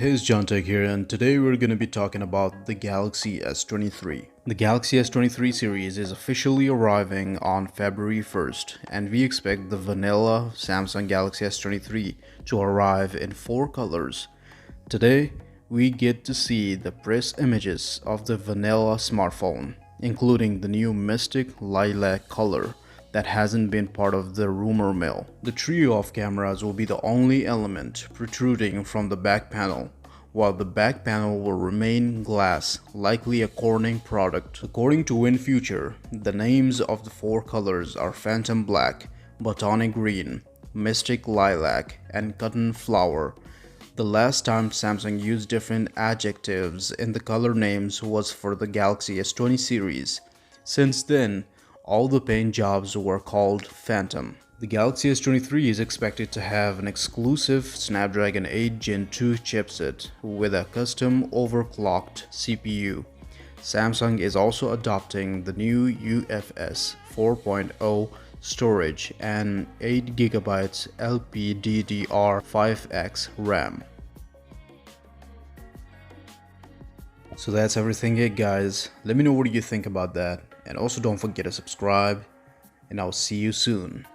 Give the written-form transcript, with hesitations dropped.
Hey, it's John Tech here, and today we're going to be talking about the Galaxy S23. The Galaxy S23 series is officially arriving on February 1st, and we expect the vanilla Samsung Galaxy S23 to arrive in 4 colors. Today, we get to see the press images of the vanilla smartphone, including the new Mystic Lilac color that hasn't been part of the rumor mill. The trio of cameras will be the only element protruding from the back panel, while the back panel will remain glass, likely a Corning product. According to WinFuture, the names of the 4 colors are Phantom Black, Botanic Green, Mystic Lilac, and Cotton Flower. The last time Samsung used different adjectives in the color names was for the Galaxy S20 series. Since then, all the paint jobs were called Phantom. The Galaxy S23 is expected to have an exclusive Snapdragon 8 Gen 2 chipset with a custom overclocked CPU. Samsung is also adopting the new UFS 4.0 storage and 8GB LPDDR5X RAM. So that's everything, guys. Let me know what you think about that, and also don't forget to subscribe, and I'll see you soon.